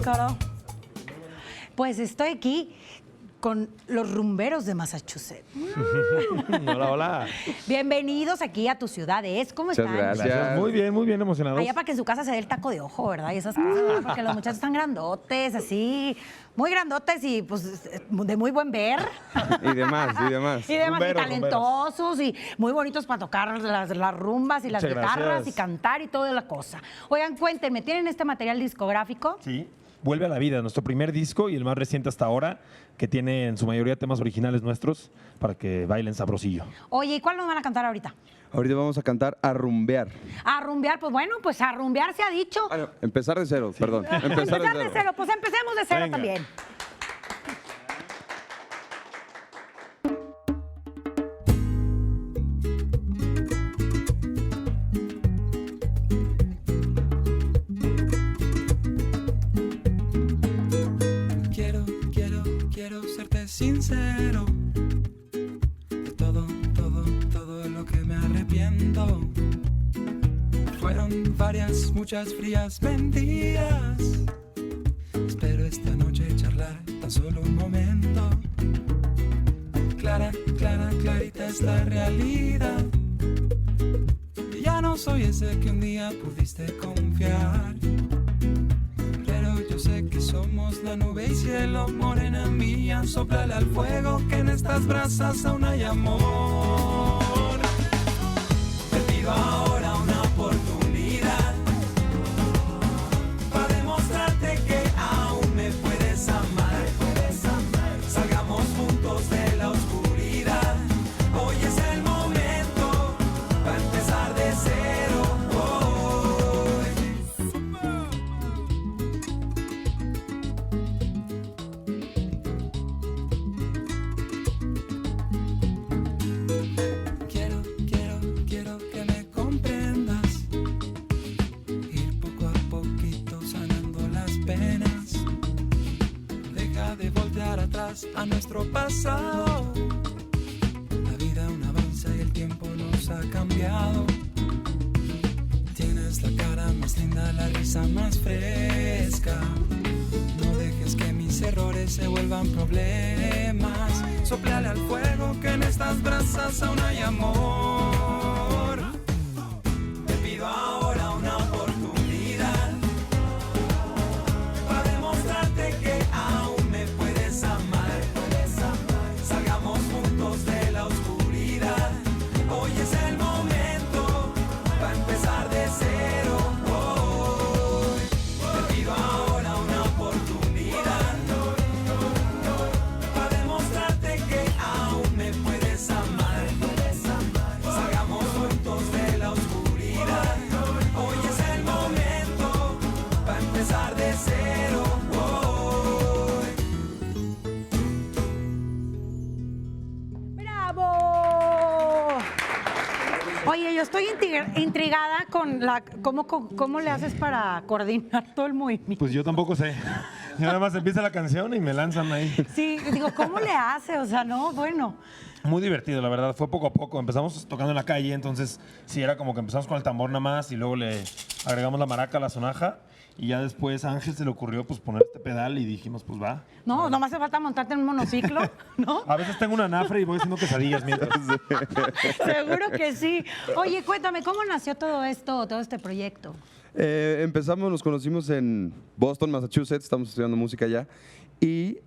Caro? Pues estoy aquí con los rumberos de Massachusetts. Hola, hola. Bienvenidos aquí a tu ciudad. ¿Cómo Muchas están? gracias. Muy bien emocionados. Allá para que en su casa se dé el taco de ojo, ¿verdad? Y esas cosas, ¿verdad? Porque los muchachos están grandotes, así, muy grandotes y pues de muy buen ver. Y demás. Y demás, y Rumberos, talentosos y muy bonitos para tocar las rumbas y las Muchas guitarras gracias. y cantar y toda la cosa. Oigan, cuéntenme, ¿tienen este material discográfico? Sí. Vuelve a la vida, nuestro primer disco y el más reciente hasta ahora, que tiene en su mayoría temas originales nuestros para que bailen sabrosillo. Oye, ¿y cuál nos van a cantar ahorita? Ahorita vamos a cantar A Rumbear. A rumbear, pues bueno, pues a rumbear se ha dicho. Ah, no, empezar de cero, perdón. Empezar de cero, pues empecemos de cero Venga. también. Quiero serte sincero. De todo de lo que me arrepiento. Fueron muchas frías mentiras. Espero esta noche charlar tan solo un momento. Clarita es la realidad. Y ya no soy ese que un día pudiste confiar. Yo sé que somos la nube y cielo, morena mía, sóplale al fuego que en estas brasas aún hay amor. Te pido ahora una oportunidad para demostrarte que aún me puedes amar. Salgamos juntos de la oscuridad. Hoy es el momento para empezar de cero. Quiero que me comprendas. Ir poco a poquito sanando las penas. Deja de voltear atrás a nuestro pasado. La vida aún avanza y el tiempo nos ha cambiado. Tienes la cara más linda, la risa más fresca. No dejes que mis errores se vuelvan problemas. Sóplale al fuego que en estas brasas aún hay amor. Te pido ahora una oportunidad para demostrarte que aún me puedes amar. Salgamos juntos de la oscuridad. Hoy es el momento para empezar de cero. Te pido ahora una oportunidad para demostrarte que aún me puedes amar. Salgamos juntos de la oscuridad. Hoy es el momento para empezar de cero. ¡Bravo! Oye, yo estoy intrigada con cómo le haces para coordinar todo el movimiento. Pues yo tampoco sé. Y nada más empieza la canción y me lanzan ahí. Sí, digo, ¿cómo le hace? O sea, no, bueno. Muy divertido, la verdad. Fue poco a poco. Empezamos tocando en la calle, entonces sí era como que empezamos con el tambor nada más y luego le agregamos la maraca, la sonaja. Y ya después a Ángel se le ocurrió pues poner este pedal y dijimos, pues va. No, nomás hace falta montarte en un monociclo, ¿no? A veces tengo una anafre y voy haciendo quesadillas mientras. Seguro que sí. Oye, cuéntame, ¿cómo nació todo esto, todo este proyecto? Nos conocimos en Boston, Massachusetts, estamos estudiando música allá. Y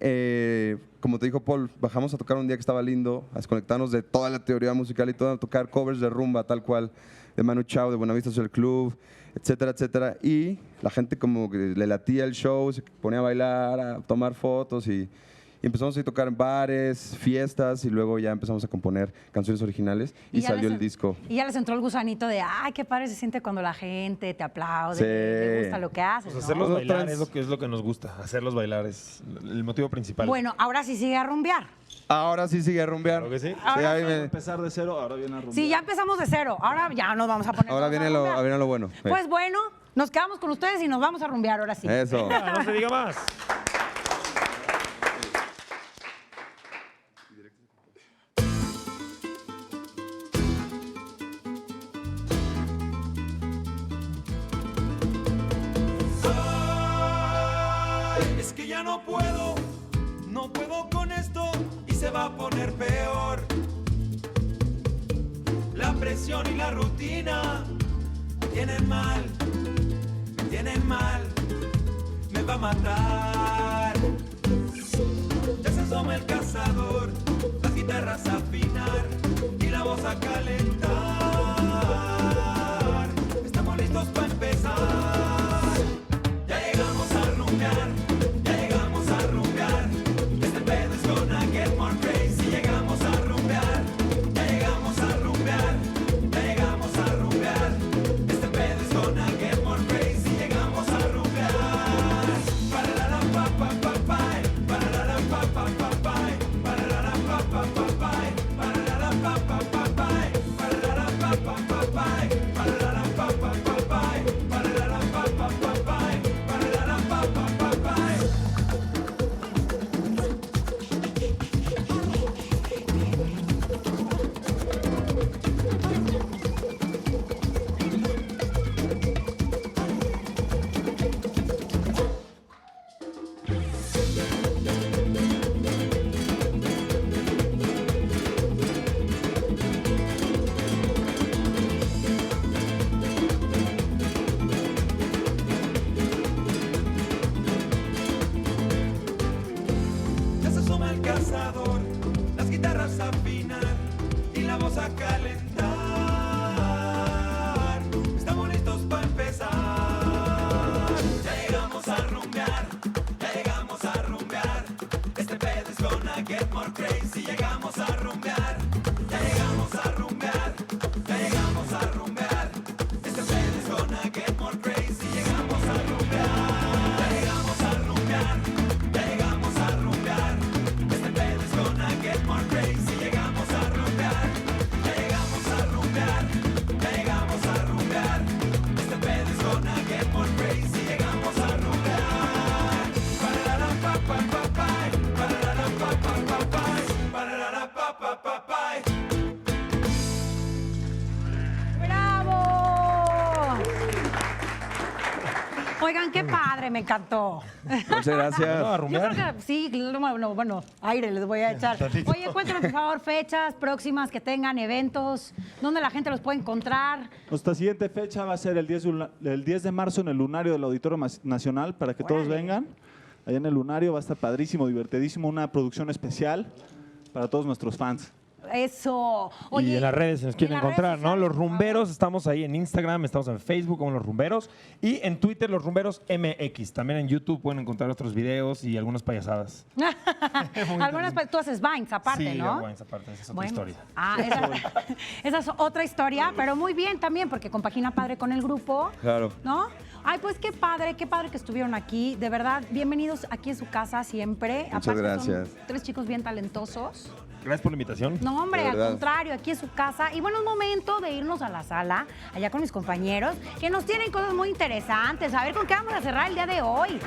como te dijo Paul, bajamos a tocar un día que estaba lindo, a desconectarnos de toda la teoría musical y todo, a tocar covers de rumba tal cual, de Manu Chao, de Buenavista Social Club, etcétera, etcétera. Y la gente como que le latía el show, se ponía a bailar, a tomar fotos y empezamos a tocar en bares, fiestas y luego ya empezamos a componer canciones originales y ya salió les- el disco. Y ya les entró el gusanito de, ay, qué padre se siente cuando la gente te aplaude, Sí. le gusta lo que haces, Pues ¿no? hacerlos Nosotros- bailar es lo que nos gusta. Hacerlos bailar es el motivo principal. Bueno, ahora sí sigue a rumbear. Ahora sí sigue a rumbear. Claro que sí. Ahora ahí sí. me- Empezar de cero, ahora viene a rumbear. Sí, ya empezamos de cero. Ahora ya nos vamos a poner. ahora todos a viene rumbear. viene lo bueno. Pues bueno, nos quedamos con ustedes y nos vamos a rumbear ahora sí. Eso. Ah, no se diga más. no puedo con esto y se va a poner peor. La presión y la rutina tienen mal, me va a matar. Ya se asoma el cazador, las guitarras a afinar y la voz a calentar. Estamos listos para empezar. Ya llegamos a rumbear, ya llegamos a rumbear. Este pedo es gonna get more crazy. Llegamos a rumbear, ya llegamos a rumbear, ya llegamos a rumbear. Este pedo es gonna get more crazy. Llegamos a rumbear. Para la pa pa pa pa, para la pa pa pa pa, para la pa pa pa pa, para la pa pa pa pa, para la pa pa pa pa, para la pa pa pa pa, para la pa pa pa pa, para la pa pa pa pa. Ya se asoma el cazador, las guitarras a afinar y la voz a calentar. Estamos listos para empezar. Ya llegamos a rumbear, ya llegamos a rumbear. Este pedo es gonna get more crazy. Llegamos a rumbear, ya llegamos a rumbear, ya llegamos a rumbear. Este pedo es gonna get more crazy. Llegamos a rumbear, ya llegamos a rumbear, ya llegamos a rumbear. Este pedo es gonna get more crazy. Llegamos a rumbear, ya llegamos a rumbear, ya llegamos a rumbear. Este pedo es gonna get more crazy. Llegamos a rumbear. Para la pa pa pa pa, para la pa pa pa pa, para la pa pa pa pa. ¡Bravo! Oigan, qué padre, me encantó. Muchas gracias. No, a Yo rumbear. creo que sí, bueno, aire les voy a echar. Tantito. Oye, cuéntanos, por favor, fechas próximas que tengan, eventos, dónde la gente los puede encontrar. Nuestra siguiente fecha va a ser el 10 de marzo en el Lunario del Auditorio Nacional, para que todos Órale. vengan. Allá en el Lunario va a estar padrísimo, divertidísimo, una producción especial para todos nuestros fans. Eso. Y en las redes se nos y quieren en las redes encontrar, ¿no? sociales, Los por favor. Rumberos, estamos ahí en Instagram, estamos en Facebook como Los Rumberos y en Twitter Los Rumberos MX. También en YouTube pueden encontrar otros videos y algunas payasadas. Algunas, tú haces Vines aparte, Sí, ¿no? hago Vines aparte, esa es otra Bueno. historia. Ah, esa es otra historia, pero muy bien también, porque compagina padre con el grupo. Claro. ¿No? Ay, pues qué padre que estuvieron aquí. De verdad, bienvenidos aquí en su casa siempre. Muchas Aparte, gracias. Son 3 chicos bien talentosos. Gracias por la invitación. No, hombre, De al verdad. contrario, aquí es su casa. Y bueno, es momento de irnos a la sala, allá con mis compañeros, que nos tienen cosas muy interesantes. A ver con qué vamos a cerrar el día de hoy.